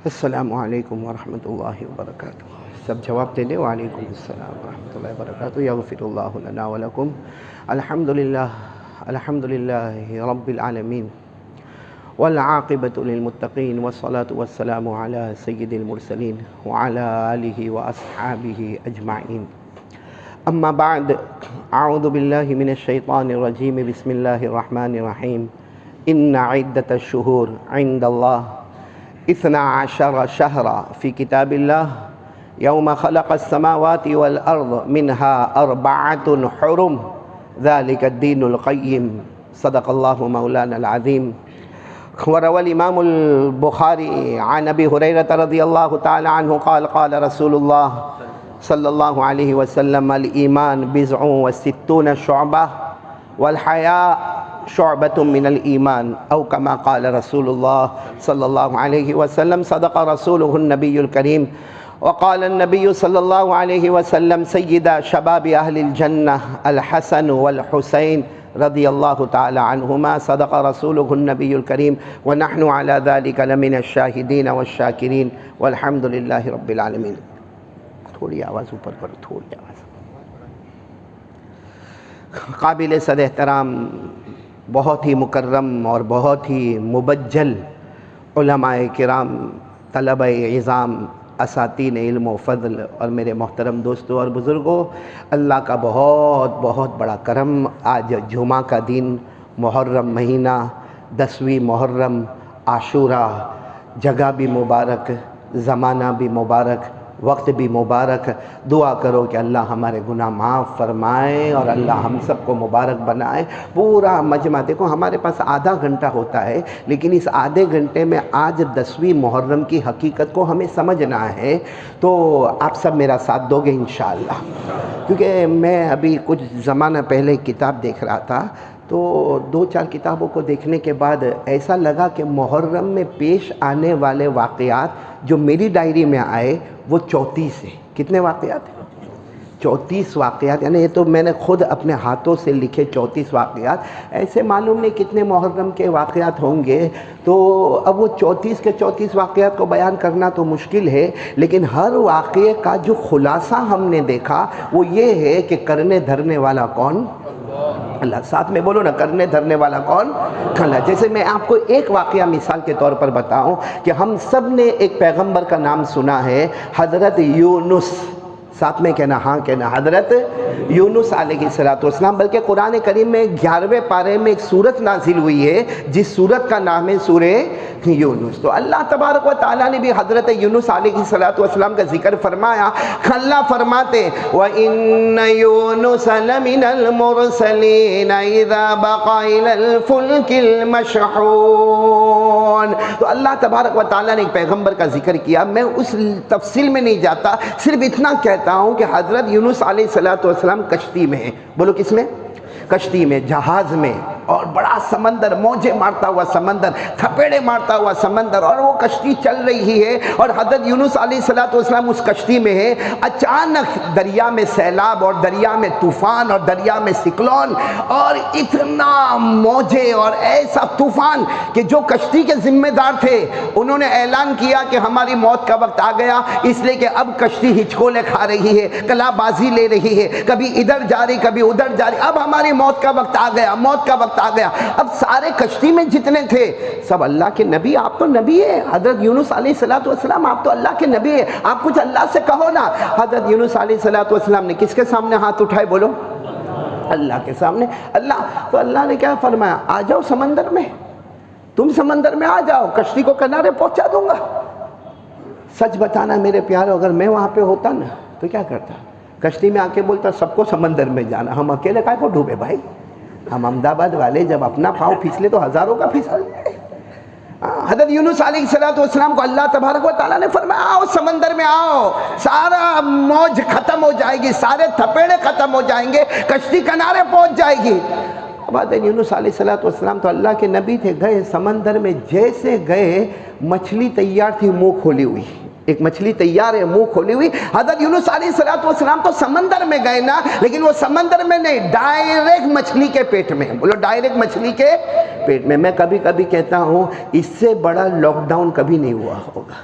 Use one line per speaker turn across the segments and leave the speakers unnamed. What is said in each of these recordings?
السلام علیکم ورحمۃ اللہ وبرکاتہ. سب جواب دے دیں. وعلیکم السلام ورحمۃ اللہ وبرکاتہ. یغفر اللہ لنا ولکم. الحمد للہ رب العالمین والعاقبۃ للمتقین والصلاة والسلام علی سید المرسلین وعلی آلہ واصحابہ اجمعین. اما بعد، اعوذ باللہ من الشیطان الرجیم. بسم اللہ الرحمن الرحیم. ان عدۃ الشہور عند اللہ 12 شهرا في كتاب الله يوم خلق السماوات والأرض منها 4 حرم ذلك الدين القيم. صدق الله مولانا العظيم. وروى الإمام البخاري عن أبي هريرة رضي الله تعالى عنه قال قال رسول الله صلى الله عليه وسلم الإيمان 69 شعبة والحياء شعبة من الإيمان أو كما قال رسول الله صلى الله عليه وسلم. صدق رسوله النبي الكريم. وقال النبي صلى الله عليه وسلم سيدا شباب أهل الجنة الحسن والحسين رضي الله تعالى عنهما. صدق رسوله النبي الكريم ونحن على ذلك لمن الشاهدين والشاكرين والحمد لله رب العالمين. تھوڑی آواز اوپر کرو، تھوڑی آواز. قابل صد احترام، بہت ہی مکرم اور بہت ہی مبجل علماء کرام، طلبہ عظام، اساتین علم و فضل اور میرے محترم دوستوں اور بزرگوں، اللہ کا بہت بہت بڑا کرم. آج جمعہ کا دن، محرم مہینہ، 10ویں محرم، عاشورہ، جگہ بھی مبارک، زمانہ بھی مبارک، وقت بھی مبارک. دعا کرو کہ اللہ ہمارے گناہ معاف فرمائے اور اللہ ہم سب کو مبارک بنائے. پورا مجمع، دیکھو ہمارے پاس آدھا گھنٹہ ہوتا ہے، لیکن اس آدھے گھنٹے میں آج 10ویں محرم کی حقیقت کو ہمیں سمجھنا ہے. تو آپ سب میرا ساتھ دو گے انشاءاللہ. کیونکہ میں ابھی کچھ زمانہ پہلے کتاب دیکھ رہا تھا، تو 2-4 کتابوں کو دیکھنے کے بعد ایسا لگا کہ محرم میں پیش آنے والے واقعات جو میری ڈائری میں آئے وہ 34 ہیں. کتنے واقعات ہیں؟ 34 واقعات. یعنی یہ تو میں نے خود اپنے ہاتھوں سے لکھے 34 واقعات. ایسے معلوم نہیں کتنے محرم کے واقعات ہوں گے. تو اب وہ 34 کے 34 واقعات کو بیان کرنا تو مشکل ہے، لیکن ہر واقعے کا جو خلاصہ ہم نے دیکھا وہ یہ ہے کہ کرنے دھرنے والا کون؟ اللہ. ساتھ میں بولو نا، کرنے دھرنے والا کون؟ اللہ. جیسے میں آپ کو ایک واقعہ مثال کے طور پر بتاؤں کہ ہم سب نے ایک پیغمبر کا نام سنا ہے، حضرت یونس. ساتھ میں کہنا، ہاں کہنا، حضرت یونس علیہ السلام. بلکہ قرآن کریم میں 11ویں پارے میں ایک سورت نازل ہوئی ہے جس سورت کا نام ہے سورہ یونس. تو اللہ تبارک و تعالیٰ نے بھی حضرت یونس علیہ السلام کا ذکر فرمایا. اللہ فرماتے وَإِنَّ يُونُسَ لَمِنَ الْمُرْسَلِينَ إِذَا بَقَى إِلَى الْفُلْكِ الْمَشْحُونِ. تو اللہ تبارک و تعالیٰ نے ایک پیغمبر کا ذکر کیا. میں اس تفصیل میں نہیں جاتا، صرف اتنا کہتا ہوں کہ حضرت یونس علیہ السلام کشتی میں ہیں. بولو کس میں؟ کشتی میں، جہاز میں، اور بڑا سمندر، موجیں مارتا ہوا سمندر، تھپیڑے مارتا ہوا سمندر، اور وہ کشتی چل رہی ہے اور حضرت یونس علیہ السلام اس کشتی میں ہے. اچانک دریا میں سیلاب اور دریا میں طوفان اور دریا میں سکلون اور اتنا موجیں اور ایسا طوفان کہ جو کشتی کے ذمہ دار تھے انہوں نے اعلان کیا کہ ہماری موت کا وقت آ گیا، اس لیے کہ اب کشتی ہچکولے کھا رہی ہے، کلا بازی لے رہی ہے، کبھی ادھر جا رہی کبھی ادھر جا رہی، اب ہماری موت کا وقت آ گیا، موت کا وقت آ گیا. اب سارے کشتی میں جتنے تھے سب اللہ کے نبی. آپ تو نبی ہے حضرت یونس علیہ السلام، آپ تو اللہ کے نبی ہے، آپ کچھ اللہ سے کہو نا. حضرت یونس علیہ السلام نے کس کے سامنے ہاتھ اٹھائے؟ بولو، اللہ کے سامنے. اللہ تو اللہ نے کیا فرمایا؟ آ جاؤ سمندر میں، تم سمندر میں آ جاؤ، کشتی کو کنارے پہنچا دوں گا. سچ بتانا میرے پیارو، اگر میں وہاں پہ ہوتا نا تو کیا کرتا؟ کشتی میں آ کے بولتا سب کو سمندر میں جانا، ہم اکیلے کائے کو ڈوبے بھائی؟ ہم احمد آباد والے جب اپنا پاؤں پھسلے تو ہزاروں کا پھسل جائے. حضرت یونس علیہ السلام کو اللہ تبارک و تعالیٰ نے فرمایا آؤ سمندر میں آؤ، سارا موج ختم ہو جائے گی، سارے تھپیڑے ختم ہو جائیں گے، کشتی کنارے پہنچ جائے گی. حضرت یونس علیہ السلام تو اللہ کے نبی تھے، گئے سمندر میں. جیسے گئے مچھلی تیار تھی منہ کھولی ہوئی، ایک مچھلی تیار ہے منہ کھولی ہوئی. حضرت یونس علیہ السلام تو سمندر میں گئے نا، لیکن وہ سمندر میں نہیں، ڈائریکٹ مچھلی کے پیٹ میں. بولو ڈائریکٹ مچھلی کے پیٹ میں. میں کبھی کبھی کہتا ہوں اس سے بڑا لاک ڈاؤن کبھی نہیں ہوا ہوگا.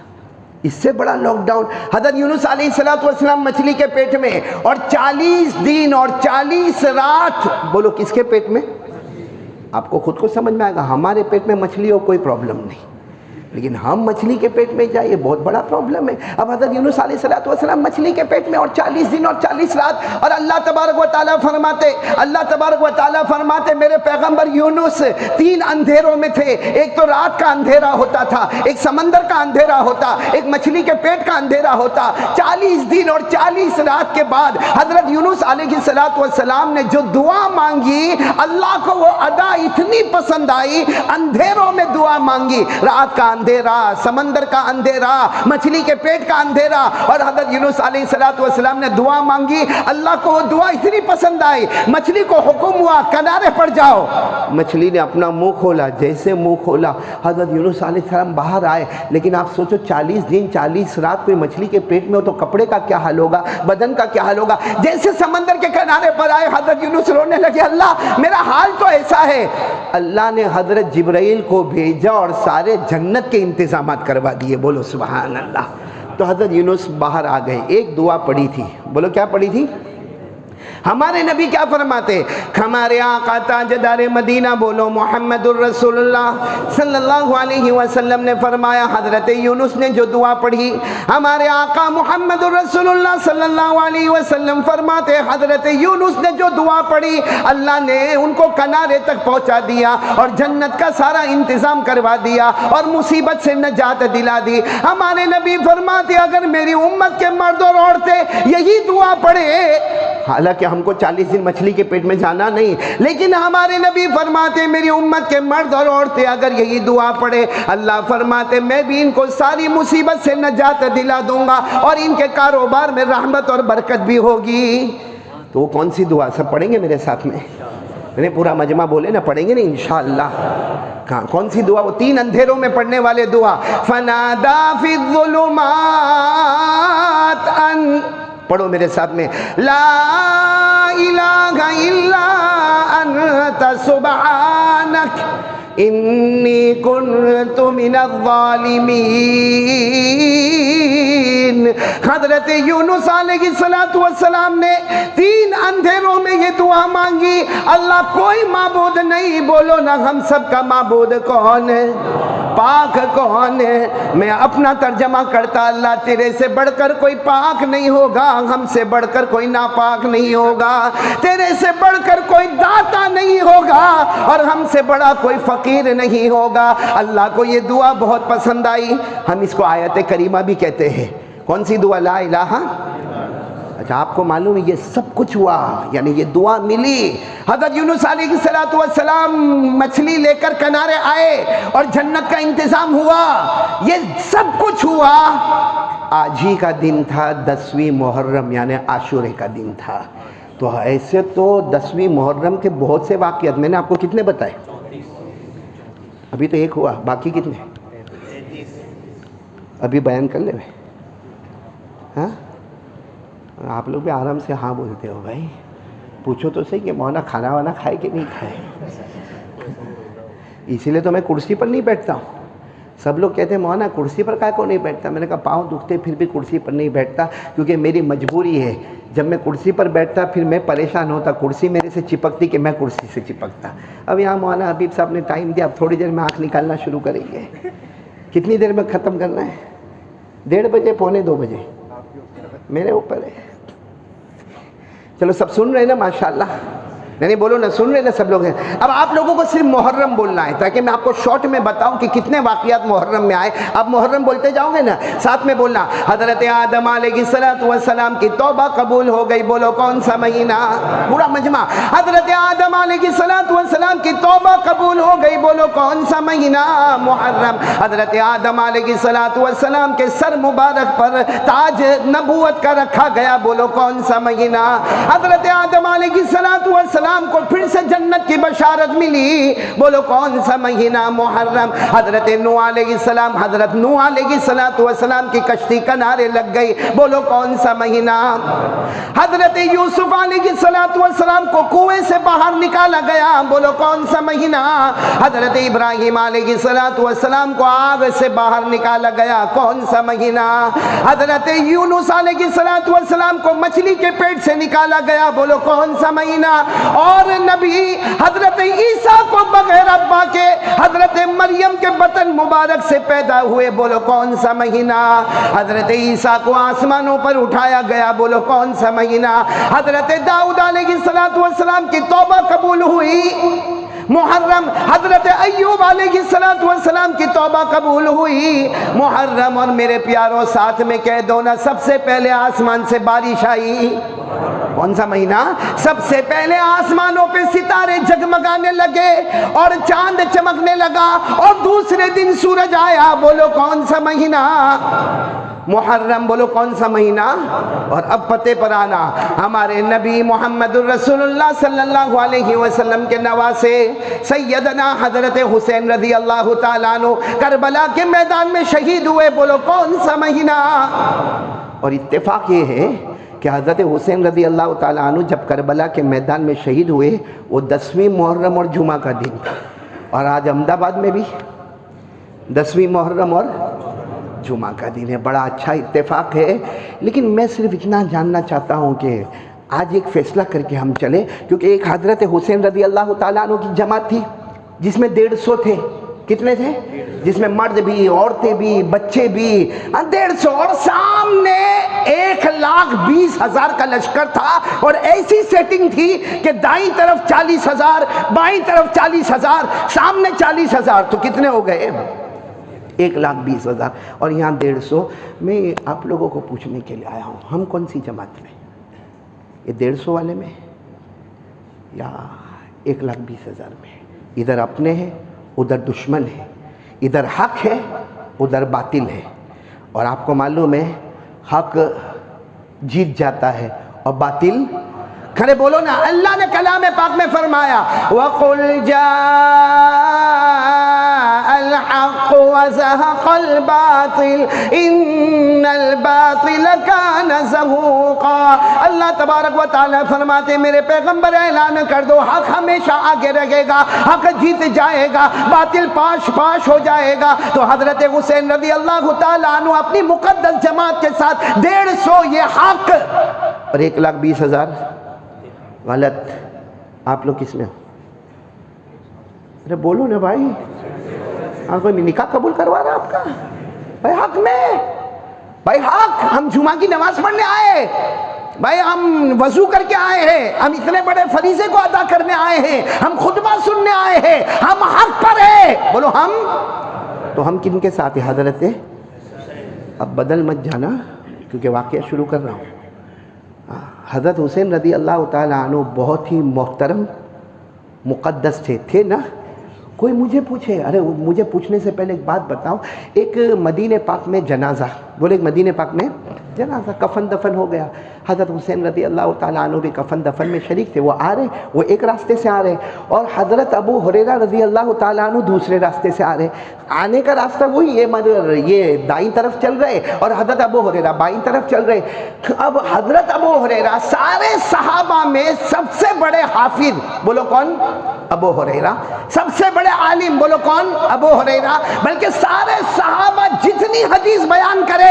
اس سے بڑا لاک ڈاؤن. حضرت یونس علیہ السلام مچھلی کے پیٹ میں، اور 40 دن اور 40 رات. بولو کس کے پیٹ میں؟ آپ کو خود کو سمجھ میں آئے گا. ہمارے پیٹ میں مچھلی ہو کوئی پرابلم نہیں، لیکن ہم مچھلی کے پیٹ میں جائیں، یہ بہت بڑا پرابلم ہے. اب حضرت یونس علیہ السلام مچھلی کے پیٹ میں، اور 40 دن اور 40 رات. اور اللہ تبارک و تعالیٰ فرماتے میرے پیغمبر یونس 3 اندھیروں میں تھے. ایک تو رات کا اندھیرا ہوتا تھا، ایک سمندر کا اندھیرا ہوتا، ایک مچھلی کے پیٹ کا اندھیرا ہوتا. 40 دن اور 40 رات کے بعد حضرت یونس علیہ السلام نے جو دعا مانگی، اللہ کو وہ ادا اتنی پسند آئی. اندھیروں میں دعا مانگی، رات کا اندھیرا، سمندر کا اندھیرا، مچھلی کے پیٹ کا اندھیرا، اور حضرت یونس علیہ السلام نے دعا مانگی. اللہ کو وہ دعا اتنی پسند آئی، مچھلی کو حکم ہوا کنارے پر جاؤ. مچھلی نے اپنا منہ کھولا. جیسے منہ کھولا حضرت یونس علیہ السلام باہر آئے. لیکن آپ سوچو 40 دن 40 رات کوئی مچھلی کے پیٹ میں ہو تو کپڑے کا کیا حال ہوگا، بدن کا کیا حال ہوگا. جیسے سمندر کے کنارے پر آئے حضرت یونس رونے لگے، اللہ میرا حال تو ایسا ہے. اللہ نے حضرت جبرائیل کو بھیجا اور سارے جنت کے انتظامات کروا دیے. بولو سبحان اللہ. تو حضرت یونس باہر آ گئے. ایک دعا پڑھی تھی. بولو کیا پڑھی تھی؟ ہمارے نبی کیا فرماتے؟ ہمارے آقا تاجدار مدینہ، بولو محمد الرسول اللہ صلی اللہ علیہ وسلم نے فرمایا، حضرت یونس نے جو دعا پڑھی، ہمارے آقا محمد الرسول اللہ صلی اللہ علیہ وسلم فرماتے حضرت یونس نے جو دعا پڑھی، اللہ نے ان کو کنارے تک پہنچا دیا اور جنت کا سارا انتظام کروا دیا اور مصیبت سے نجات دلا دی. ہمارے نبی فرماتے اگر میری امت کے مرد اور عورتیں یہی دعا پڑھے، حالانکہ ہم کو 40 دن مچھلی کے پیٹ میں جانا نہیں، لیکن ہمارے نبی فرماتے میری امت کے مرد اور عورتیں اگر یہی دعا پڑھے، اللہ فرماتے میں بھی ان کو ساری مصیبت سے نجات دلا دوں گا اور ان کے کاروبار میں رحمت اور برکت بھی ہوگی. تو وہ کون سی دعا؟ سب پڑھیں گے میرے ساتھ میں؟ میں نے پورا مجمع بولے نا، پڑھیں گے نا انشاءاللہ. کون سی دعا؟ وہ 3 اندھیروں میں پڑھنے والے دعا. فنادا فی الظلمات ان، پڑھو میرے ساتھ میں، لا الہ الا انت سبحانک انی کنت من الظالمین. حضرت یونس علیہ السلام نے 3 اندھیروں میں یہ دعا مانگی، اللہ کوئی معبود نہیں. بولو نا ہم سب کا معبود کون ہے؟ پاک کون ہے؟ میں اپنا ترجمہ کرتا، اللہ تیرے سے بڑھ کر کوئی پاک نہیں ہوگا، ہم سے بڑھ کر کوئی ناپاک نہیں ہوگا، تیرے سے بڑھ کر کوئی داتا نہیں ہوگا اور ہم سے بڑا کوئی فقیر نہیں ہوگا. اللہ کو یہ دعا بہت پسند آئی. ہم اس کو آیت کریمہ بھی کہتے ہیں. کون سی دعا؟ لا الہ. اچھا آپ کو معلوم ہے یہ سب کچھ ہوا، یعنی یہ دعا ملی. حضرت یونس علیہ السلام مچھلی لے کر کنارے آئے اور جنت کا انتظام ہوا. یہ سب کچھ ہوا. آج ہی کا دن تھا 10ویں محرم، یعنی عاشورے کا دن تھا. تو ایسے تو 10ویں محرم کے بہت سے واقعات میں نے آپ کو کتنے بتائے؟ ابھی تو ایک ہوا، باقی کتنے ابھی بیان کر لے. ہاں آپ لوگ بھی آرام سے ہاں بولتے ہو بھائی. پوچھو تو صحیح کہ مولانا کھانا وانا کھائے کہ نہیں کھائے. اسی لیے تو میں کرسی پر نہیں بیٹھتا ہوں. سب لوگ کہتے ہیں مولانا کرسی پر کائے کو نہیں بیٹھتا. میں نے کہا پاؤں دکھتے پھر بھی کرسی پر نہیں بیٹھتا، کیونکہ میری مجبوری ہے. جب میں کرسی پر بیٹھتا پھر میں پریشان ہوتا، کرسی میرے سے چپکتی کہ میں کرسی سے چپکتا. اب یہاں مولانا حبیب صاحب نے ٹائم دیا، اب تھوڑی دیر میں آنکھ نکالنا شروع کریں گے. کتنی دیر میں ختم کرنا ہے؟ 1:30 بجے، 1:45 بجے. میرے اوپر ہے. چلو سب سن رہے ہیں نا ماشاءاللہ؟ نہیں بولو نا، سن رہے نا سب لوگ ہیں. اب آپ لوگوں کو صرف محرم بولنا ہے تاکہ میں آپ کو شارٹ میں بتاؤں کہ کتنے واقعات محرم میں آئے. اب محرم بولتے جاؤ گے نا، ساتھ میں بولنا. حضرت آدم علیہ السلام کی توبہ قبول ہو گئی. بولو کون سا مہینہ؟ پورا مجمع. حضرت آدم علیہ السلام کی توبہ قبول ہو گئی. بولو کون سا مہینہ؟ محرم. حضرت آدم علیہ السلام کے سر مبارک پر تاج نبوت کا رکھا گیا. بولو کون سا مہینہ؟ حضرت آدم علیہ السلام والسلام کو پھر سے جنت کی بشارت ملی. بولو کون سا مہینہ؟ محرم. حضرت نوح علیہ السلام، حضرت نوح علیہ السلام کی کشتی کنارے لگ گئی. بولو کون سا مہینہ؟ حضرت یوسف علیہ السلام کو کنویں سے باہر نکالا گیا. بولو کون سا مہینہ؟ حضرت ابراہیم علیہ السلام کو آگ سے باہر نکالا گیا. کون سا مہینہ؟ حضرت یونس علیہ السلام کو مچھلی کے پیٹ سے نکالا گیا. بولو کون سا مہینہ؟ اور نبی حضرت عیسیٰ کو بغیر ابا کے حضرت مریم کے بطن مبارک سے پیدا ہوئے. بولو کون سا مہینہ؟ حضرت عیسیٰ کو آسمانوں پر اٹھایا گیا. بولو کون سا مہینہ؟ حضرت داؤد علیہ السلام کی توبہ قبول ہوئی. محرم. حضرت ایوب علیہ السلام کی توبہ قبول ہوئی. محرم. اور میرے پیاروں ساتھ میں کہہ دو نا، سب سے پہلے آسمان سے بارش آئی. کون سا مہینہ؟ سب سے پہلے آسمانوں پہ ستارے جگمگانے لگے اور چاند چمکنے لگا اور دوسرے دن سورج آیا. بولو کون سا مہینہ؟ محرم. بولو کون سا مہینہ؟ اور اب پتے پر آنا، ہمارے نبی محمد الرسول اللہ صلی اللہ علیہ وسلم کے نواسے سیدنا حضرت حسین رضی اللہ تعالیٰ عنہ کربلا کے میدان میں شہید ہوئے. بولو کون سا مہینہ؟ اور اتفاق یہ ہے کہ حضرت حسین رضی اللہ تعالیٰ عنہ جب کربلا کے میدان میں شہید ہوئے وہ 10ویں محرم اور جمعہ کا دن تھا. اور آج احمد آباد میں بھی 10ویں محرم اور جمعہ کا دن ہے. بڑا اچھا اتفاق ہے. لیکن میں صرف اتنا جاننا چاہتا ہوں کہ آج ایک فیصلہ کر کے ہم چلیں، کیونکہ ایک حضرت حسین رضی اللہ تعالیٰ عنہ کی جماعت تھی جس میں 150 تھے. کتنے تھے؟ جس میں مرد بھی، عورتیں بھی، بچے بھی. 150. اور سامنے 1,20,000 کا لشکر تھا اور ایسی سیٹنگ تھی کہ دائیں طرف 40,000، بائیں طرف 40,000، سامنے 40,000. تو کتنے ہو گئے؟ 1,20,000. اور یہاں 150. میں آپ لوگوں کو پوچھنے کے لیے آیا ہوں، ہم کون سی جماعت میں؟ یہ 150 والے میں یا 1,20,000 میں؟ ادھر اپنے ہیں، ادھر دشمن ہے. ادھر حق ہے، ادھر باطل ہے. اور آپ کو معلوم ہے حق جیت جاتا ہے اور باطل. کھڑے بولو نا. اللہ نے کلام پاک میں فرمایا وَقُلْ جَاءَ الْحَقُّ وَزَهَقَ الْبَاطِلُ إِنَّ الْبَاطِلَ كَانَ زَهُوقًا. اللہ تبارک و تعالیٰ فرماتے میرے پیغمبر اعلان کر دو حق ہمیشہ آگے رہے گا، حق جیت جائے گا، باطل پاش پاش ہو جائے گا. تو حضرت حسین رضی اللہ تعالیٰ عنہ اپنی مقدس جماعت کے ساتھ 150 یہ حق اور 1,20,000 غلط. آپ لوگ کس میں ہو؟ ارے بولو نا بھائی. کوئی نکاح قبول کروا رہا آپ کا؟ بھائی حق میں، بھائی حق. ہم جمعہ کی نماز پڑھنے آئے، بھائی ہم وضو کر کے آئے ہیں، ہم اتنے بڑے فریضے کو ادا کرنے آئے ہیں، ہم خطبہ سننے آئے ہیں، ہم حق پر ہیں. بولو ہم. تو ہم کن کے ساتھ ہیں؟ حضرت. اب بدل مت جانا کیونکہ واقعہ شروع کر رہا ہوں. حضرت حسین رضی اللہ تعالیٰ عنہ بہت ہی محترم مقدس تھے نا. کوئی مجھے پوچھے، ارے مجھے پوچھنے سے پہلے ایک بات بتاؤں. ایک مدینہ پاک میں جنازہ، بولے ایک مدینہ پاک میں جنازہ، کفن دفن ہو گیا. حضرت حسین رضی اللہ تعالیٰ عنہ بھی کفن دفن میں شریک تھے. وہ آ رہے، وہ ایک راستے سے آ رہے اور حضرت ابو ہریرہ رضی اللہ تعالیٰ عنہ دوسرے راستے سے آ رہے. آنے کا راستہ وہی، یہ دائیں طرف چل رہے اور حضرت ابو ہریرہ بائیں طرف چل رہے. اب حضرت ابو ہریرہ سارے صحابہ میں سب سے بڑے حافظ، بولو کون؟ ابو ہریرہ. سب سے بڑے عالم، بولو کون؟ ابو ہریرہ. بلکہ سارے صحابہ جتنی حدیث بیان کرے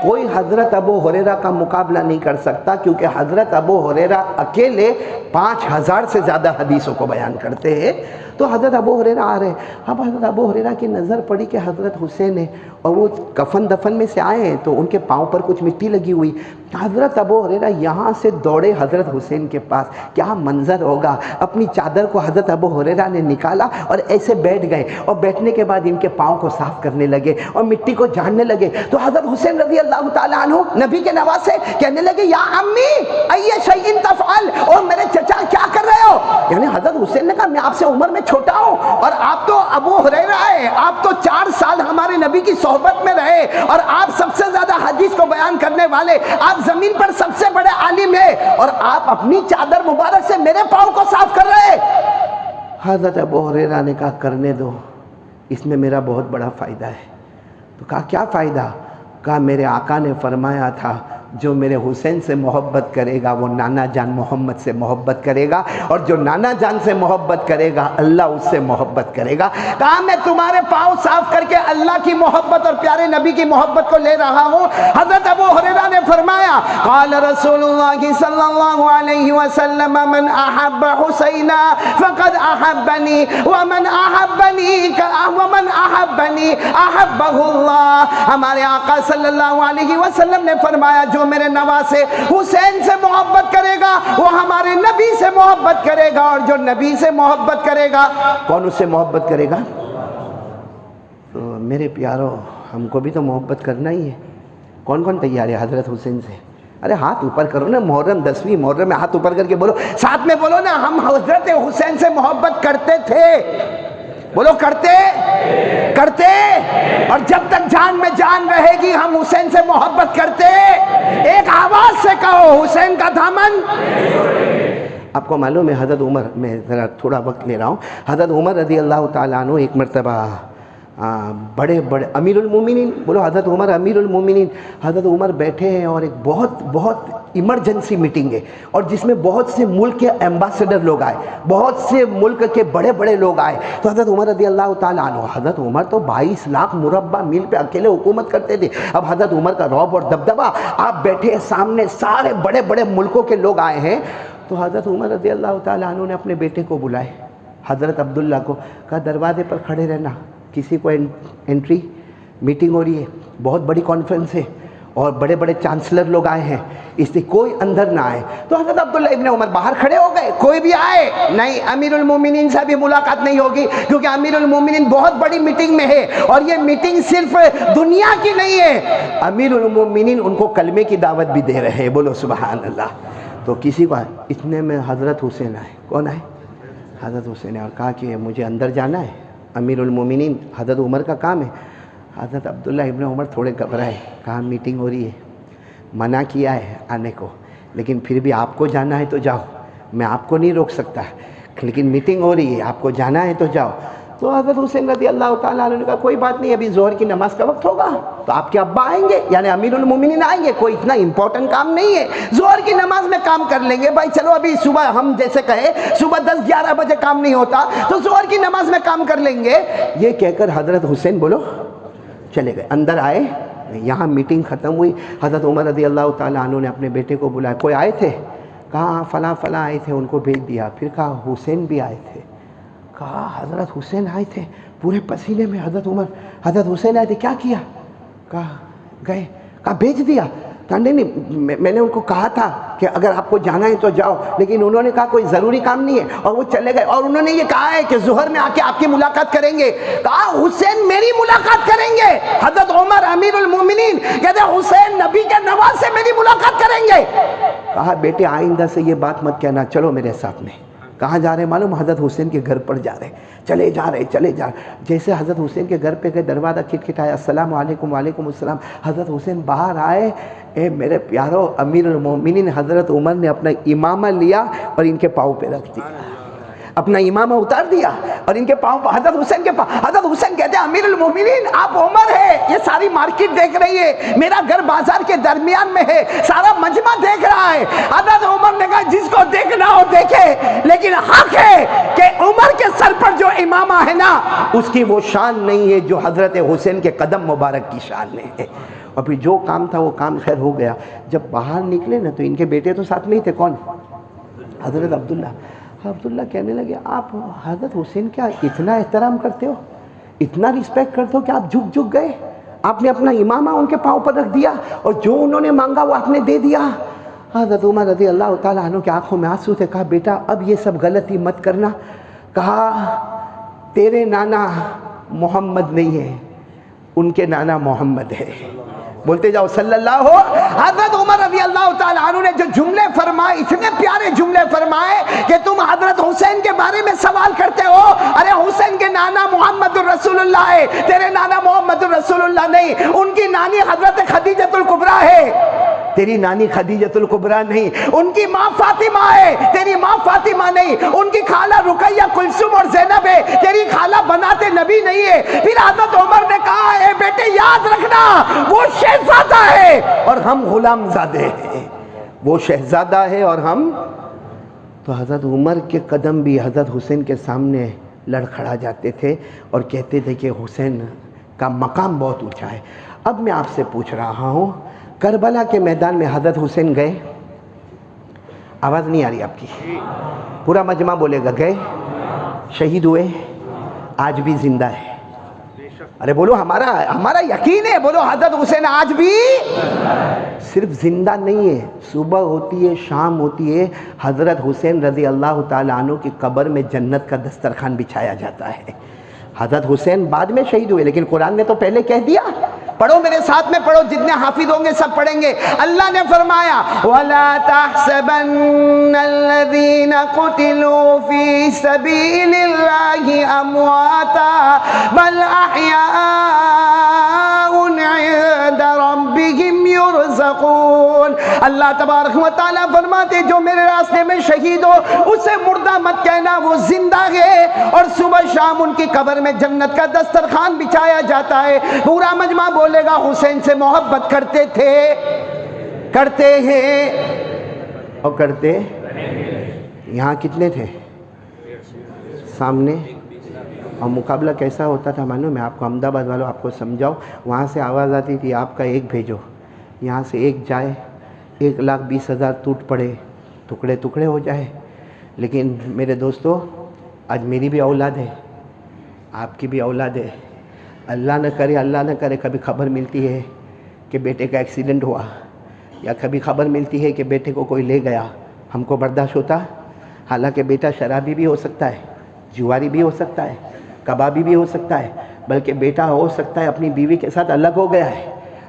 کوئی حضرت ابو ہریرہ کا مقابلہ نہیں کر سکتا، کیونکہ حضرت ابو ہریرہ اکیلے 5,000 سے زیادہ حدیثوں کو بیان کرتے ہیں. تو حضرت ابو ہریرہ آ رہے. اب حضرت ابو ہریرہ کی نظر پڑی کہ حضرت حسین ہے اور وہ کفن دفن میں سے آئے ہیں تو ان کے پاؤں پر کچھ مٹی لگی ہوئی. حضرت ابو ہریرہ یہاں سے دوڑے حضرت حسین کے پاس. کیا منظر ہوگا. اپنی چادر کو حضرت ابو ہریرہ نے نکالا اور ایسے بیٹھ گئے اور بیٹھنے کے بعد ان کے پاؤں کو صاف کرنے لگے اور مٹی کو جھاڑنے لگے. تو حضرت حسین رضی اللہ تعالیٰ عنہ نبی کے نواسے کہنے لگے یا امی ای شیء تفعل، اور میرے چچا کیا کر رہے ہو؟ یعنی حضرت حسین نے کہا میں آپ سے عمر میں چھوٹا ہوں اور آپ تو ابو ہریرہ ہے، آپ تو 4 سال ہمارے نبی کی صحبت میں رہے اور آپ سب سے زیادہ حدیث کو بیان کرنے والے، آپ زمین پر سب سے بڑے عالم ہیں، اور آپ اپنی چادر مبارک سے میرے پاؤں کو صاف کر رہے ہیں۔ حضرت ابو ہریرہ نے کہا کرنے دو، اس میں میرا بہت بڑا فائدہ ہے۔ تو کہا کیا فائدہ؟ کہا میرے آقا نے فرمایا تھا جو میرے حسین سے محبت کرے گا وہ نانا جان محمد سے محبت کرے گا، اور جو نانا جان سے محبت کرے گا اللہ اس سے محبت کرے گا۔ کہا میں تمہارے پاؤں صاف کر کے اللہ کی محبت اور پیارے نبی کی محبت کو لے رہا ہوں۔ حضرت ابو ہریرہ نے فرمایا قال رسول اللہ صلی اللہ علیہ وسلم من احب حسینا فقد احبنی ومن احبنی احبہ اللہ۔ ہمارے آقا صلی اللہ علیہ وسلم نے فرمایا جو میرے نواسے حسین سے محبت کرے گا وہ ہمارے نبی سے محبت کرے گا، اور جو نبی سے محبت کرے گا کون اس سے محبت کرے گا؟ تو میرے پیارو ہم کو بھی تو محبت کرنا ہی ہے۔ کون کون تیار ہے حضرت حسین سے؟ ارے ہاتھ اوپر کرو نا، محرم 10ویں محرم میں ہاتھ اوپر کر کے بولو، ساتھ میں بولو نا ہم حضرت حسین سے محبت کرتے تھے، بولو کرتے اور جب تک جان میں جان رہے گی ہم حسین سے محبت کرتے۔ ایک آواز سے کہو حسین کا دامن۔ آپ کو معلوم ہے حضرت عمر، میں ذرا تھوڑا وقت لے رہا ہوں، حضرت عمر رضی اللہ تعالیٰ عنہ ایک مرتبہ بڑے امیر المومنین، بولو حضرت عمر امیر المومنین، حضرت عمر بیٹھے ہیں اور ایک بہت ایمرجنسی میٹنگ ہے، اور جس میں بہت سے ملک کے ایمبیسڈر لوگ آئے، بہت سے ملک کے بڑے لوگ آئے۔ تو حضرت عمر رضی اللہ تعالیٰ عنہ، حضرت عمر تو 22 لاکھ مربع میل پہ اکیلے حکومت کرتے تھے، اب حضرت عمر کا رعب اور دبدبہ، آپ بیٹھے سامنے سارے بڑے ملکوں کے لوگ آئے ہیں۔ تو حضرت عمر رضی اللہ تعالیٰ عنہ نے اپنے بیٹے کو بلائے، حضرت عبداللہ کو، کہا دروازے پر کھڑے رہنا، کسی کو انٹری، میٹنگ ہو رہی ہے، بہت بڑی کانفرنس ہے اور بڑے چانسلر لوگ آئے ہیں، اس لیے کوئی اندر نہ آئے۔ تو حضرت عبداللہ ابن عمر باہر کھڑے ہو گئے، کوئی بھی آئے نہیں، امیر المومنین سے بھی ملاقات نہیں ہوگی، کیونکہ امیر المومنین بہت بڑی میٹنگ میں ہے، اور یہ میٹنگ صرف دنیا کی نہیں ہے، امیر المومنین ان کو کلمے کی دعوت بھی دے رہے ہیں، بولو سبحان اللہ۔ تو کسی کو اتنے میں حضرت حسین آئے، کون آئے؟ حضرت حسین نے، اور کہا کہ مجھے اندر جانا ہے، امیر المومنین حضرت عمر کا کام ہے۔ حضرت عبداللہ ابن عمر تھوڑے گھبرائے، کہا میٹنگ ہو رہی ہے، منع کیا ہے آنے کو، لیکن پھر بھی آپ کو جانا ہے تو جاؤ، میں آپ کو نہیں روک سکتا، لیکن میٹنگ ہو رہی ہے، آپ کو جانا ہے تو جاؤ۔ تو حضرت حسین رضی اللہ تعالیٰ عنہ نے کہا کوئی بات نہیں، ابھی ظہر کی نماز کا وقت ہوگا تو آپ کے ابا آئیں گے، یعنی امیر المومنین آئیں گے، کوئی اتنا امپورٹنٹ کام نہیں ہے، ظہر کی نماز میں کام کر لیں گے بھائی، چلو ابھی صبح ہم جیسے کہے صبح 10-11 بجے کام نہیں ہوتا تو ظہر کی نماز میں کام کر لیں گے۔ یہ کہہ کر حضرت حسین بولو چلے گئے، اندر آئے، یہاں میٹنگ ختم ہوئی، حضرت عمر رضی اللہ تعالیٰ عنہ نے اپنے بیٹے کو بلایا، کوئی آئے تھے؟ کہا فلاں آئے تھے، ان کو بھیج دیا۔ پھر کہا حسین بھی آئے تھے؟ کہا حضرت حسین آئے تھے، پورے پسینے میں حضرت عمر، حضرت حسین آئے تھے، کیا کیا؟ کہا گئے، کہا بھیج دیا؟ کہا نہیں، میں نے ان کو کہا تھا کہ اگر آپ کو جانا ہے تو جاؤ، لیکن انہوں نے کہا کوئی ضروری کام نہیں ہے، اور وہ چلے گئے، اور انہوں نے یہ کہا ہے کہ ظہر میں آ کے آپ کی ملاقات کریں گے۔ کہا حسین میری ملاقات کریں گے؟ حضرت عمر امیر المومنین کہتے ہیں حسین نبی کے نواز سے میری ملاقات کریں گے؟ کہا بیٹے آئندہ سے یہ بات مت کہنا، چلو میرے ساتھ میں۔ کہاں جا رہے معلوم؟ حضرت حسین کے گھر پر جا رہے، چلے جا رہے۔ جیسے حضرت حسین کے گھر پہ گئے، دروازہ کھٹکھٹایا، السلام علیکم، وعلیکم السلام۔ حضرت حسین باہر آئے، اے میرے پیارو، امیر المومنین حضرت عمر نے اپنا امامہ لیا اور ان کے پاؤں پہ رکھ دیا، اپنا امامہ اتار دیا اور ان کے پاؤں پر، حضرت حسین کے پاؤں۔ حضرت حسین کہتے ہیں امیر المومنین آپ عمر ہے، یہ ساری مارکیٹ دیکھ رہی ہے، میرا گھر بازار کے درمیان میں ہے، سارا مجمع دیکھ رہا ہے۔ حضرت عمر نے کہا جس کو دیکھنا ہو دیکھے، لیکن حق ہے کہ عمر کے سر پر جو امامہ ہے نا اس کی وہ شان نہیں ہے جو حضرت حسین کے قدم مبارک کی شان میں ہے۔ اور پھر جو کام تھا وہ کام خیر ہو گیا۔ جب باہر نکلے نا تو ان کے بیٹے تو ساتھ میں ہی تھے، کون؟ حضرت عبداللہ کہنے لگے آپ حضرت حسین کیا اتنا احترام کرتے ہو، اتنا رسپیکٹ کرتے ہو کہ آپ جھک گئے، آپ نے اپنا امامہ ان کے پاؤں پر رکھ دیا اور جو انہوں نے مانگا وہ آپ نے دے دیا۔ حضرت عمر رضی اللہ تعالیٰ عنہ کی آنکھوں میں آنسو تھے۔ کہا بیٹا اب یہ سب غلطی مت کرنا۔ کہا تیرے نانا محمد نہیں ہے، ان کے نانا محمد ہے، بولتے جاؤ صلی اللہ ہو. حضرت عمر رضی اللہ تعالیٰ عنہ نے جو جملے فرمائے، اتنے پیارے جملے فرمائے کہ تم حضرت حسین کے بارے میں سوال کرتے ہو. ارے حسین کے نانا محمد الرسول اللہ ہے، تیرے نانا محمد الرسول اللہ نہیں. ان کی نانی حضرت خدیجۃ الکبریٰ ہے، تیری نانی خدیجۃ الکبریٰ نہیں. ان کی ماں فاطمہ ہے، تیری ماں فاطمہ نہیں. ان کی خالہ رقیہ، کلثوم اور زینب ہے، تیری خالہ بنات نبی نہیں ہے. پھر حضرت عمر نے کہا اے بیٹے یاد رکھنا، وہ شہزادہ ہے اور ہم غلام زادے ہیں. وہ شہزادہ ہے اور ہم. تو حضرت عمر کے قدم بھی حضرت حسین کے سامنے لڑکھڑا جاتے تھے اور کہتے تھے کہ حسین کا مقام بہت اونچا ہے. اب میں آپ سے پوچھ رہا ہوں، کربلا کے میدان میں حضرت حسین گئے؟ آواز نہیں آ رہی آپ کی، پورا مجمع بولے گا گئے؟ شہید ہوئے؟ آج بھی زندہ ہے. ارے بولو، ہمارا یقین ہے. بولو حضرت حسین آج بھی صرف زندہ نہیں ہے، صبح ہوتی ہے، شام ہوتی ہے، حضرت حسین رضی اللہ تعالیٰ عنہ کی قبر میں جنت کا دسترخوان بچھایا جاتا ہے. حضرت حسین بعد میں شہید ہوئے، لیکن قرآن نے تو پہلے کہہ دیا. پڑھو میرے ساتھ میں پڑھو، جتنے حافظ ہوں گے سب پڑھیں گے. اللہ نے فرمایا وَلَا تَحْسَبَنَّ الَّذِينَ قُتِلُوا فِي سَبِيلِ اللَّهِ أَمْوَاتًا بَلْ أَحْيَاءٌ عِندَ رَبِّهِمْ يُرْزَقُونَ. اللہ تبارک و تعالیٰ فرماتے جو میرے راستے میں شہید ہو اسے مردہ مت کہنا، وہ زندہ ہے اور صبح شام ان کی قبر میں جنت کا دسترخوان بچھایا جاتا ہے. پورا مجمع بولے گا حسین سے محبت کرتے تھے، کرتے ہیں اور کرتے. یہاں کتنے تھے سامنے؟ اور مقابلہ کیسا ہوتا تھا معلوم؟ میں آپ کو احمد آباد والوں آپ کو سمجھاؤ. وہاں سے آواز آتی تھی آپ کا ایک بھیجو، یہاں سے ایک جائے، 1,20,000 ٹوٹ پڑے، ٹکڑے ٹکڑے ہو جائے. لیکن میرے دوستو، آج میری بھی اولاد ہے، آپ کی بھی اولاد ہے. اللہ نہ کرے کبھی خبر ملتی ہے کہ بیٹے کا ایکسیڈنٹ ہوا، یا کبھی خبر ملتی ہے کہ بیٹے کو کوئی لے گیا، ہم کو برداشت ہوتا؟ حالانکہ بیٹا شرابی بھی ہو سکتا ہے، جواری بھی ہو سکتا ہے، کبابی بھی ہو سکتا ہے، بلکہ بیٹا ہو سکتا ہے اپنی بیوی کے ساتھ الگ ہو گیا ہے،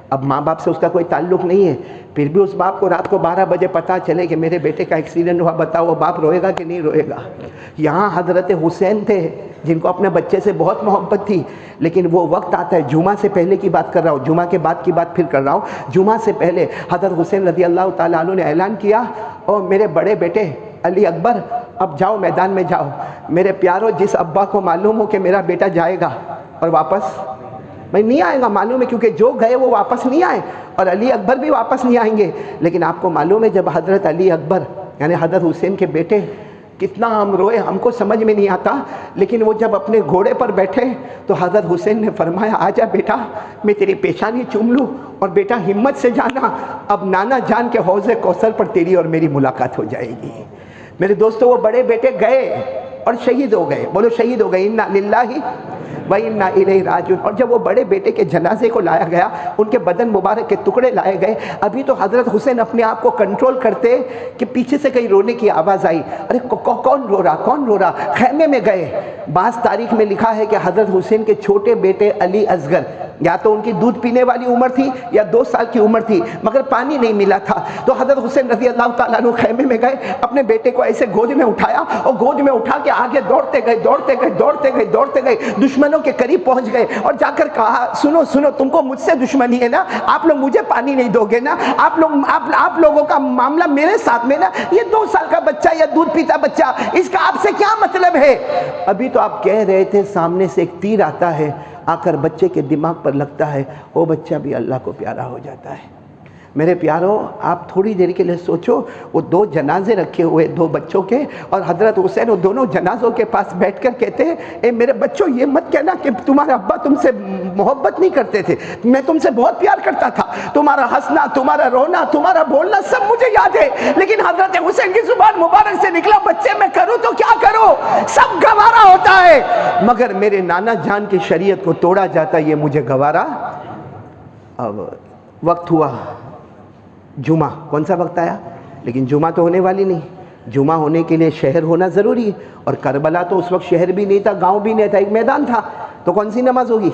اب ماں باپ سے اس کا کوئی تعلق نہیں ہے. پھر بھی اس باپ کو رات کو 12 بجے پتہ چلے کہ میرے بیٹے کا ایکسیڈنٹ ہوا، بتاؤ وہ باپ روئے گا کہ نہیں روئے گا؟ یہاں حضرت حسین تھے جن کو اپنے بچے سے بہت محبت تھی، لیکن وہ وقت آتا ہے، جمعہ سے پہلے کی بات کر رہا ہوں، جمعہ کے بعد کی بات پھر کر رہا ہوں. جمعہ سے پہلے حضرت حسین رضی اللہ تعالیٰ عنہ نے اعلان کیا، اور میرے بڑے بیٹے علی اکبر اب جاؤ میدان میں جاؤ. میرے پیارو، جس ابا کو معلوم ہو کہ میرا بیٹا جائے گا اور واپس میں نہیں آئے گا، معلوم ہے، کیونکہ جو گئے وہ واپس نہیں آئے، اور علی اکبر بھی واپس نہیں آئیں گے. لیکن آپ کو معلوم ہے جب حضرت علی اکبر یعنی حضرت حسین کے بیٹے، کتنا ہم روئے، ہم کو سمجھ میں نہیں آتا. لیکن وہ جب اپنے گھوڑے پر بیٹھے تو حضرت حسین نے فرمایا آجا بیٹا، میں تیری پیشانی چوم لوں، اور بیٹا ہمت سے جانا، اب نانا جان کے حوض کوثر پر تیری اور میری ملاقات ہو جائے گی. میرے دوستو، وہ بڑے بیٹے گئے اور شہید ہو گئے. بولو شہید ہو گئے. انا للہ وَإِنَّا إِلَيْهِ رَاجِعُونَ. اور جب وہ بڑے بیٹے کے جنازے کو لایا گیا، ان کے بدن مبارک کے ٹکڑے لائے گئے، ابھی تو حضرت حسین اپنے آپ کو کنٹرول کرتے کہ پیچھے سے کہیں رونے کی آواز آئی. ارے کون رو رہا؟ خیمے میں گئے. بعض تاریخ میں لکھا ہے کہ حضرت حسین کے چھوٹے بیٹے علی اصغر، یا تو ان کی دودھ پینے والی عمر تھی یا 2 سال کی عمر تھی، مگر پانی نہیں ملا تھا. تو حضرت حسین رضی اللہ تعالیٰ عنہ خیمے میں گئے، اپنے بیٹے کو ایسے گود میں اٹھایا اور گود میں اٹھا کے آگے دوڑتے گئے، دشمنوں کے قریب پہنچ گئے اور جا کر کہا سنو، تم کو مجھ سے دشمنی ہے نا؟ آپ لوگ مجھے پانی نہیں دو گے نا؟ آپ لوگوں کا معاملہ میرے ساتھ میں نا؟ یہ 2 سال کا بچہ یا دودھ پیتا بچہ، اس کا آپ سے کیا مطلب ہے؟ ابھی تو آپ کہہ رہے تھے سامنے سے ایک تیر آتا ہے، آ کر بچے کے دماغ پر لگتا ہے، وہ بچہ بھی اللہ کو پیارا ہو جاتا ہے. میرے پیاروں، آپ تھوڑی دیر کے لیے سوچو، وہ 2 جنازے رکھے ہوئے 2 بچوں کے، اور حضرت حسین وہ دونوں جنازوں کے پاس بیٹھ کر کہتے ہیں اے میرے بچوں، یہ مت کہنا کہ تمہارا ابا تم سے محبت نہیں کرتے تھے، میں تم سے بہت پیار کرتا تھا، تمہارا ہنسنا، تمہارا رونا، تمہارا بولنا سب مجھے یاد ہے، لیکن حضرت حسین کی زبان مبارک سے نکلا بچے میں کروں تو کیا کروں، سب گوارا ہوتا ہے، مگر میرے نانا جان کی شریعت کو توڑا جاتا یہ مجھے گوارا. اب وقت ہوا جمعہ، کون سا وقت آیا؟ لیکن جمعہ تو ہونے والی نہیں. جمعہ ہونے کے لیے شہر ہونا ضروری ہے، اور کربلا تو اس وقت شہر بھی نہیں تھا، گاؤں بھی نہیں تھا، ایک میدان تھا. تو کون سی نماز ہوگی؟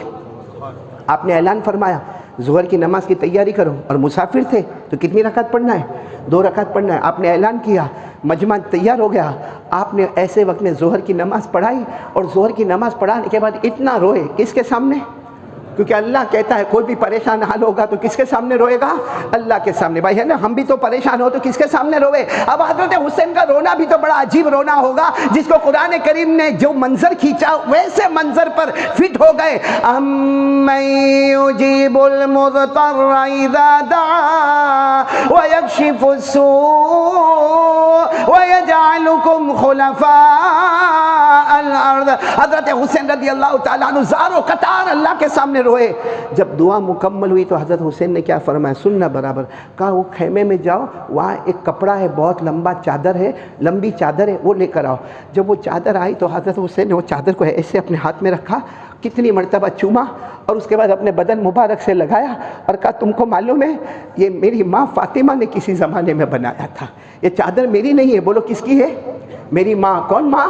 آپ نے اعلان فرمایا ظہر کی نماز کی تیاری کرو، اور مسافر تھے تو کتنی رکعت پڑھنا ہے؟ 2 رکعت پڑھنا ہے۔ آپ نے اعلان کیا، مجمع تیار ہو گیا، آپ نے ایسے وقت میں ظہر کی نماز پڑھائی، اور ظہر کی نماز پڑھانے کے بعد اتنا روئے، کس کے سامنے؟ کیونکہ اللہ کہتا ہے کوئی بھی پریشان حال ہوگا تو کس کے سامنے روئے گا؟ اللہ کے سامنے۔ بھائی ہے نا، ہم بھی تو پریشان ہو تو کس کے سامنے روئے؟ اب حضرت حسین کا رونا بھی تو بڑا عجیب رونا ہوگا، جس کو قرآن کریم نے جو منظر کھینچا ویسے منظر پر فٹ ہو گئے۔ امن یجیب المضطر اذا دعا ویکشف السوء ویجعلکم خلفاء الارض۔ حضرت حسین رضی اللہ تعالیٰ عنہ زار و قطار اللہ کے سامنے روئے۔ جب دعا مکمل ہوئی تو حضرت حسین نے کیا فرمایا؟ سننا برابر، کہا وہ خیمے میں جاؤ، وہاں ایک کپڑا ہے، بہت لمبا چادر ہے، لمبی چادر ہے، وہ لے کر آؤ۔ جب وہ چادر آئی تو حضرت حسین نے وہ چادر کو ایسے اپنے ہاتھ میں رکھا، کتنی مرتبہ چوما، اور اس کے بعد اپنے بدن مبارک سے لگایا اور کہا تم کو معلوم ہے یہ میری ماں فاطمہ نے کسی زمانے میں بنایا تھا، یہ چادر میری نہیں ہے۔ بولو کس کی ہے؟ میری ماں۔ کون ماں؟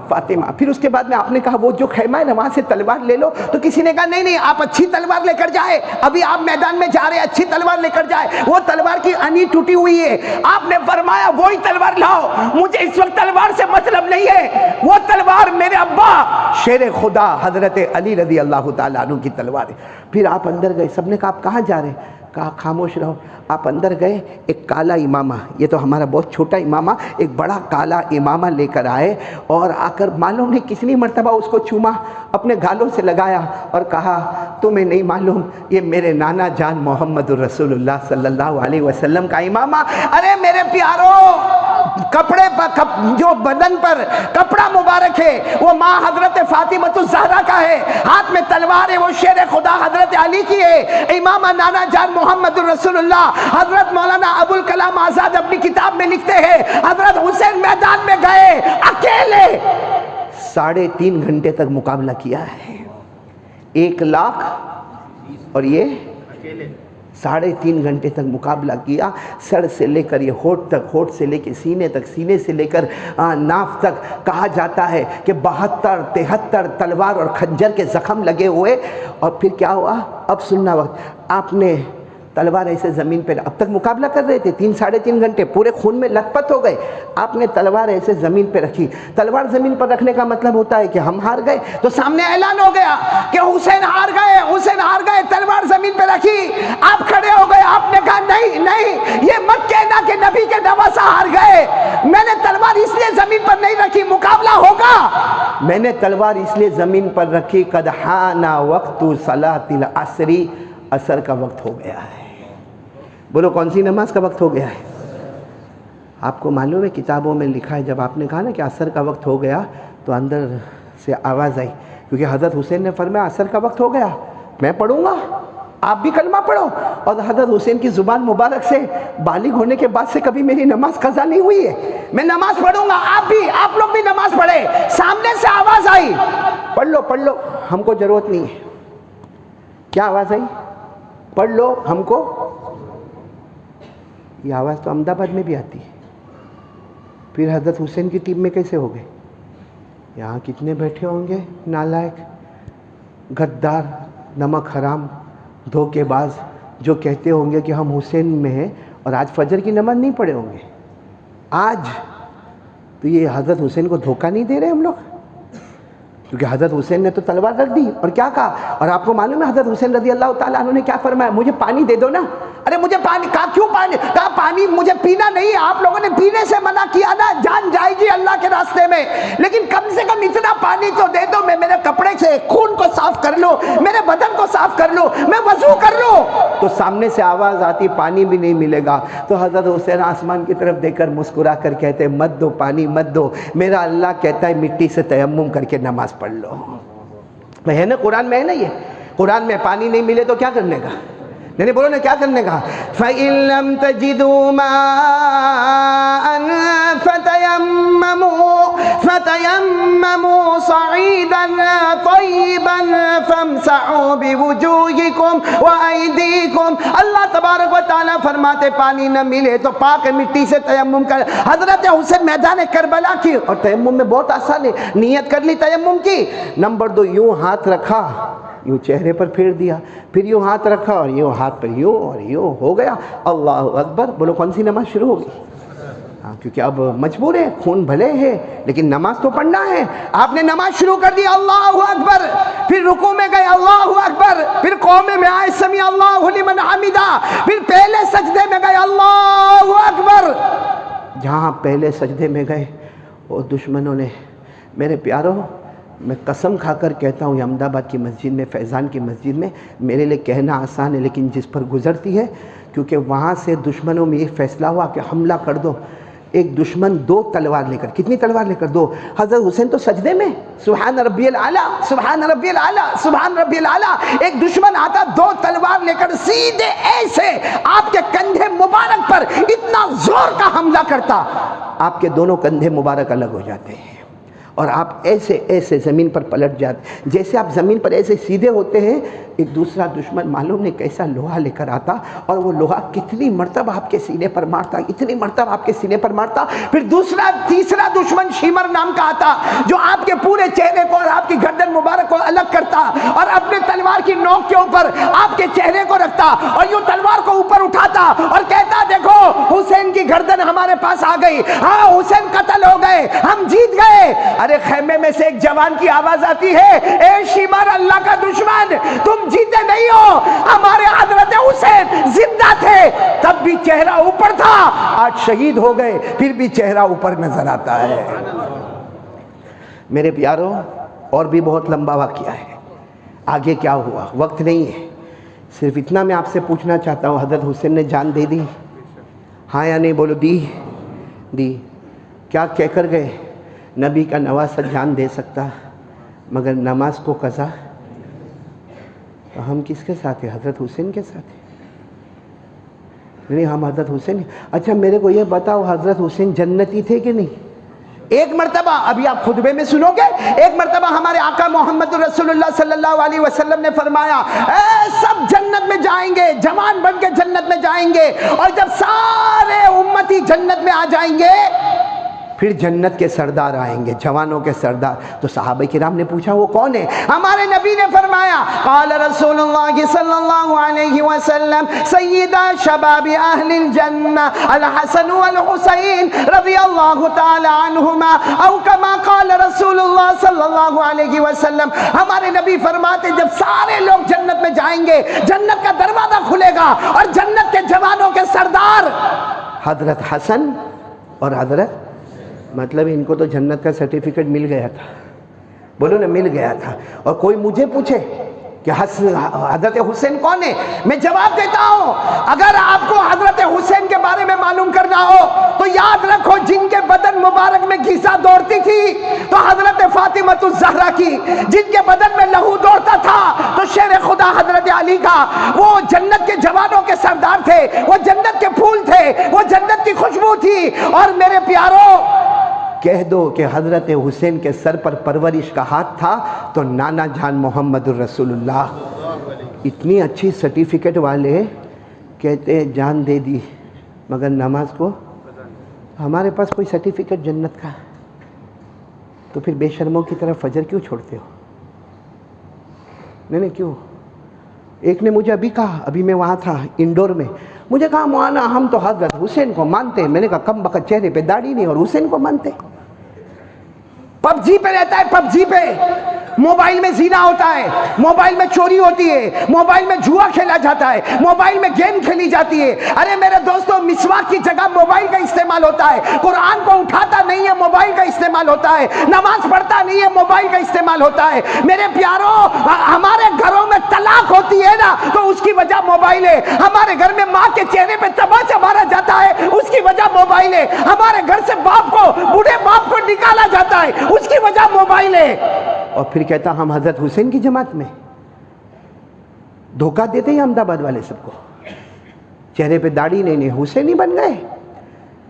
فاطمہ۔ پھر اس کے بعد میں آپ نے کہا وہ جو خیمہ ہے نا وہاں سے تلوار لے لو، تو کسی نے کہا نہیں نہیں آپ اچھی تلوار لے کر جائے، ابھی آپ میدان میں جا رہے ہیں، اچھی تلوار لے کر جائے، وہ تلوار کی انی ٹوٹی ہوئی ہے۔ آپ نے فرمایا وہی تلوار لاؤ، مجھے اس وقت تلوار سے مطلب نہیں ہے، وہ تلوار میرے ابا شیر خدا حضرت علی رضی اللہ تعالیٰ عنہ کی تلوار ہے۔ پھر آپ اندر گئے، سب نے کہا آپ کہاں جا رہے ہیں؟ کہا خاموش رہو۔ آپ اندر گئے، ایک کالا امامہ، یہ تو ہمارا بہت چھوٹا امامہ، ایک بڑا کالا امامہ لے کر آئے، اور آ کر معلوم نہیں کتنی مرتبہ اس کو چوما، اپنے گالوں سے لگایا اور کہا تمہیں نہیں معلوم یہ میرے نانا جان محمد الرسول اللہ صلی اللہ علیہ وسلم کا امامہ۔ ارے میرے پیارو، کپڑے پر جو بدن پر کپڑا مبارک ہے وہ ماں حضرت فاطمہ الزہرا کا ہے، ہاتھ میں تلوار ہے وہ شیر خدا حضرت علی کی ہے۔ امامہ نانا جان محمد الرسول اللہ حضرت مولانا ابوالکلام آزاد اپنی کتاب میں لکھتے ہیں حضرت حسین میدان میں گئے اکیلے، 3.5 گھنٹے تک مقابلہ کیا ہے، 1 لاکھ اور یہ 3.5 گھنٹے تک مقابلہ کیا، سر سے لے کر یہ ہونٹ تک، ہونٹ سے لے کے سینے تک، سینے سے لے کر ناف تک۔ کہا جاتا ہے کہ 72-73 تلوار اور خنجر کے زخم لگے ہوئے۔ اور پھر کیا ہوا؟ اب سننا وقت، آپ نے تلوار ایسے زمین پہ، اب تک مقابلہ کر رہے تھے 3-3.5 گھنٹے، پورے خون میں لت پت ہو گئے، آپ نے تلوار ایسے زمین پہ رکھی۔ تلوار زمین پر رکھنے کا مطلب ہوتا ہے کہ ہم ہار گئے، تو سامنے اعلان ہو گیا کہ حسین ہار گئے، حسین ہار گئے، تلوار زمین پہ رکھی، آپ کھڑے ہو گئے، آپ نے کہا نہیں نہیں، یہ مت کہنا کہ نبی کے نواسہ ہار گئے، میں نے تلوار اس لیے زمین پر نہیں رکھی، مقابلہ ہوگا، میں نے تلوار اس لیے زمین پر رکھی قد حان وقت صلاۃ العصر، عصر کا وقت ہو گیا ہے۔ بولو کون سی نماز کا وقت ہو گیا ہے؟ آپ کو معلوم ہے کتابوں میں لکھا ہے، جب آپ نے کہا نا کہ عصر کا وقت ہو گیا تو اندر سے آواز آئی، کیونکہ حضرت حسین نے فرمایا عصر کا وقت ہو گیا، میں پڑھوں گا، آپ بھی کلمہ پڑھو۔ اور حضرت حسین کی زبان مبارک سے بالغ ہونے کے بعد سے کبھی میری نماز قضا نہیں ہوئی ہے، میں نماز پڑھوں گا، آپ لوگ بھی نماز پڑھے۔ سامنے سے آواز آئی، پڑھ لو، ہم کو ضرورت نہیں ہے۔ کیا آواز آئی؟ پڑھ لو، ہم کو۔ یہ آواز تو احمد آباد میں بھی آتی ہے۔ پھر حضرت حسین کی ٹیم میں کیسے ہو گئے؟ یہاں کتنے بیٹھے ہوں گے نالائق، غدار، نمک حرام، دھوکے باز، جو کہتے ہوں گے کہ ہم حسین میں ہیں اور آج فجر کی نماز نہیں پڑھے ہوں گے۔ آج تو یہ حضرت حسین کو دھوکہ نہیں دے رہے ہم لوگ، کیونکہ حضرت حسین نے تو تلوار رکھ دی اور کیا کہا؟ اور آپ کو معلوم ہے حضرت حسین رضی اللہ تعالیٰ عنہ نے کیا فرمایا؟ مجھے پانی دے دو نا۔ ارے مجھے پانی، کہا کیوں پانی؟ کہا پانی مجھے پینا نہیں ہے، آپ لوگوں نے پینے سے منع کیا نا، جان جائے گی اللہ کے راستے میں، لیکن کم سے کم اتنا پانی تو دے دو، میں میرے کپڑے سے خون کو صاف کر لوں، میرے بدن کو صاف کر لوں، میں وضو کر لوں۔ تو سامنے سے آواز آتی پانی بھی نہیں ملے گا، تو حضرت حسین آسمان کی طرف دیکھ کر مسکرا کر کہتے مت دو پانی مت دو، میرا اللہ کہتا ہے مٹی سے تیمم کر کے نماز پڑھ لو۔ ہے نا قرآن میں ہے نا، یہ قرآن میں پانی نہیں ملے تو کیا کرنے کا؟ نہیں بولو نا کیا کرنے کا؟ فَإِن لَمْ تَجِدُوا مَاءً فَتَيَمَّمُوا فتيمموا صعيدا طيبا فامسحوا بوجوهكم وأيديكم. اللہ تبارک و تعالیٰ فرماتے پانی نہ ملے تو پاک مٹی سے تیمم کر. حضرت حسین میدان کربلا کی، اور تیمم میں بہت آسان ہے، نیت کر لی تیمم کی. نمبر 2، یوں ہاتھ رکھا، یوں چہرے پر پھیر دیا، پھر یوں ہاتھ رکھا اور یوں ہاتھ پر یوں اور یوں ہو گیا. اللہ اکبر. بولو کون سی نماز شروع ہوگی؟ ہاں، کیونکہ اب مجبور ہے، خون بھلے ہے لیکن نماز تو پڑھنا ہے. آپ نے نماز شروع کر دی، اللہ اکبر، پھر رکوع میں گئے، اللہ اکبر، پھر قومے میں آئے، سمیع اللہ لمن حمدہ، پھر پہلے سجدے میں گئے، اللہ اکبر. جہاں پہلے سجدے میں گئے وہ دشمنوں نے، میرے پیاروں میں قسم کھا کر کہتا ہوں، یہ احمد آباد کی مسجد میں، فیضان کی مسجد میں، میرے لیے کہنا آسان ہے لیکن جس پر گزرتی ہے، کیونکہ وہاں سے دشمنوں میں یہ فیصلہ ہوا کہ حملہ کر دو. ایک دشمن 2 تلوار لے کر، کتنی تلوار لے کر؟ 2. حضرت حسین تو سجدے میں، سبحان ربی الاعلیٰ، سبحان ربی الاعلیٰ، سبحان ربی الاعلیٰ. ایک دشمن آتا 2 تلوار لے کر سیدھے ایسے آپ کے کندھے مبارک پر اتنا زور کا حملہ کرتا، آپ کے دونوں کندھے مبارک الگ ہو جاتے ہیں اور آپ ایسے ایسے زمین پر پلٹ جاتے. جیسے آپ زمین پر ایسے سیدھے ہوتے ہیں، ایک دوسرا دشمن معلوم نہیں کیسا لوہا لے کر آتا، اور وہ لوہا کتنی مرتبہ آپ کے سینے پر مارتا، اتنی مرتبہ آپ کے سینے پر مارتا. پھر تیسرا دشمن شیمر نام کا آتا، جو آپ کے پورے چہرے کو اور آپ کی گردن مبارک کو الگ کرتا اور اپنے تلوار کی نوک کے اوپر آپ کے چہرے کو رکھتا اور یوں تلوار کو اوپر اٹھاتا اور کہتا، دیکھو حسین کی گردن ہمارے پاس آ گئی، ہاں حسین قتل ہو گئے، ہم جیت گئے. ارے خیمے میں سے ایک جوان کی آواز آتی ہے، اے شیمر، اللہ کا دشمن، تم جیتے نہیں ہو، ہمارے حضرت حسین زندہ تھے تب بھی چہرہ اوپر تھا، آج شہید ہو گئے پھر بھی چہرہ اوپر نظر آتا ہے. میرے پیاروں اور بھی بہت لمبا واقعہ ہے، آگے کیا ہوا وقت نہیں ہے، صرف اتنا میں آپ سے پوچھنا چاہتا ہوں، حضرت حسین نے جان دے دی؟ ہاں یا نہیں؟ بولو دی. کیا کہہ کر گئے؟ نبی کا نواسہ جان دے سکتا مگر نماز کو قضا. تو ہم کس کے ساتھ ہیں؟ حضرت حسین کے ساتھ ہیں. نہیں، ہم حضرت حسین. اچھا میرے کو یہ بتاؤ، حضرت حسین جنتی تھے کہ نہیں؟ ایک مرتبہ ابھی آپ خطبے میں سنو گے، ایک مرتبہ ہمارے آقا محمد رسول اللہ صلی اللہ علیہ وسلم نے فرمایا، اے سب جنت میں جائیں گے، جوان بن کے جنت میں جائیں گے، اور جب سارے امتی جنت میں آ جائیں گے پھر جنت کے سردار آئیں گے، جوانوں کے سردار. تو صحابہ کرام نے پوچھا وہ کون ہے؟ ہمارے نبی نے فرمایا، قال رسول اللہ صلی اللہ علیہ وسلم، سیدہ شباب اہل الجنہ الحسن والحسین رضی اللہ تعالی عنہما، او کما قال رسول اللہ صلی اللہ علیہ وسلم. ہمارے نبی فرماتے جب سارے لوگ جنت میں جائیں گے، جنت کا دروازہ کھلے گا اور جنت کے جوانوں کے سردار حضرت حسن اور حضرت، مطلب ان کو تو جنت کا سرٹیفکیٹ مل گیا تھا. بولو نا، مل گیا تھا. اور کوئی مجھے پوچھے کہ حضرت حسین کون ہے، میں جواب دیتا ہوں، اگر آپ کو حضرت حسین کے بارے میں معلوم کرنا ہو تو یاد رکھو، جن کے بدن مبارک میں گھیسا دوڑتی تھی تو حضرت فاطمہ الزہرا کی، جن کے بدن میں لہو دوڑتا تھا تو شیر خدا حضرت علی کا. وہ جنت کے جوانوں کے سردار تھے، وہ جنت کے پھول تھے، وہ جنت کی خوشبو تھی. اور میرے پیاروں کہہ دو کہ حضرت حسین کے سر پر پرورش کا ہاتھ تھا تو نانا جان محمد الرسول اللہ اتنی اچھی سرٹیفکیٹ والے کہتے ہیں جان دے دی مگر نماز کو. ہمارے پاس کوئی سرٹیفکیٹ جنت کا، تو پھر بے شرموں کی طرف فجر کیوں چھوڑتے ہو؟ نہیں کیوں؟ ایک نے مجھے ابھی کہا، ابھی میں وہاں تھا انڈور میں، مجھے کہا مولانا ہم تو حضرت حسین کو مانتے ہیں. میں نے کہا کم بخت، چہرے پہ داڑھی نہیں اور حسین کو مانتے. پب جی پہ رہتا ہے، پب جی پہ موبائل میں زنا ہوتا ہے، موبائل میں چوری ہوتی ہے، موبائل میں جوا کھیلا جاتا ہے، موبائل میں گیم کھیلی جاتی ہے. ارے میرے دوستو، مسواک کی جگہ موبائل کا استعمال ہوتا ہے، قرآن کو اٹھاتا نہیں ہے، موبائل کا استعمال ہوتا ہے، نماز پڑھتا نہیں ہے، موبائل کا استعمال ہوتا ہے. میرے پیاروں، ہمارے گھروں میں طلاق ہوتی ہے نا تو اس کی وجہ موبائل ہے. ہمارے گھر میں ماں کے چہرے پہ تماچا مارا جاتا ہے، اس کی وجہ موبائل ہے. ہمارے گھر سے باپ کو، بوڑھے باپ کو نکالا جاتا ہے، اس کی وجہ موبائل ہے. اور پھر کہتا ہم حضرت حسین کی جماعت میں. دھوکہ دیتے ہیں احمد آباد والے سب کو. چہرے پہ داڑھی نہیں، حسینی بن گئے.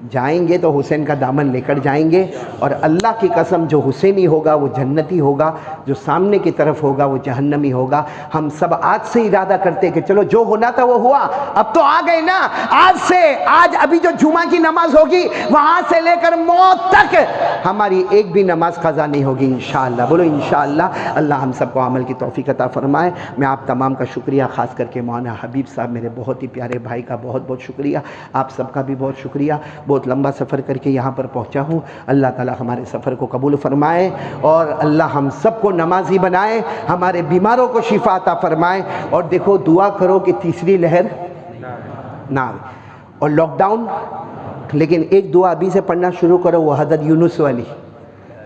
جائیں گے تو حسین کا دامن لے کر جائیں گے، اور اللہ کی قسم جو حسینی ہوگا وہ جنتی ہوگا، جو سامنے کی طرف ہوگا وہ جہنمی ہوگا۔ ہم سب آج سے ارادہ کرتے کہ چلو جو ہونا تھا وہ ہوا، اب تو آ گئے نا، آج ابھی جو جمعہ کی نماز ہوگی وہاں سے لے کر موت تک ہماری ایک بھی نماز قضا نہیں ہوگی انشاءاللہ۔ بولو انشاءاللہ۔ اللہ ہم سب کو عمل کی توفیق عطا فرمائے۔ میں آپ تمام کا شکریہ، خاص کر کے مولانا حبیب صاحب میرے بہت ہی پیارے بھائی کا بہت بہت شکریہ، آپ سب کا بھی بہت شکریہ۔ بہت لمبا سفر کر کے یہاں پر پہنچا ہوں، اللہ تعالی ہمارے سفر کو قبول فرمائے، اور اللہ ہم سب کو نمازی بنائے، ہمارے بیماروں کو شفا عطا فرمائے۔ اور دیکھو دعا کرو کہ تیسری لہر نہ آئے، اور لاک ڈاؤن، لیکن ایک دعا ابھی سے پڑھنا شروع کرو، وہ حضرت یونس والی،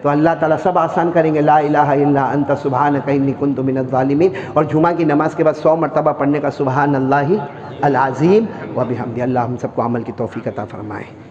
تو اللہ تعالیٰ سب آسان کریں گے۔ لا الہ الا انت سبحانک انی کنت من الظالمین، اور جمعہ کی نماز کے بعد 100 مرتبہ پڑھنے کا سبحان اللہ العظیم و بحمدہ۔ اللہ ہم سب کو عمل کی توفیق عطا فرمائے۔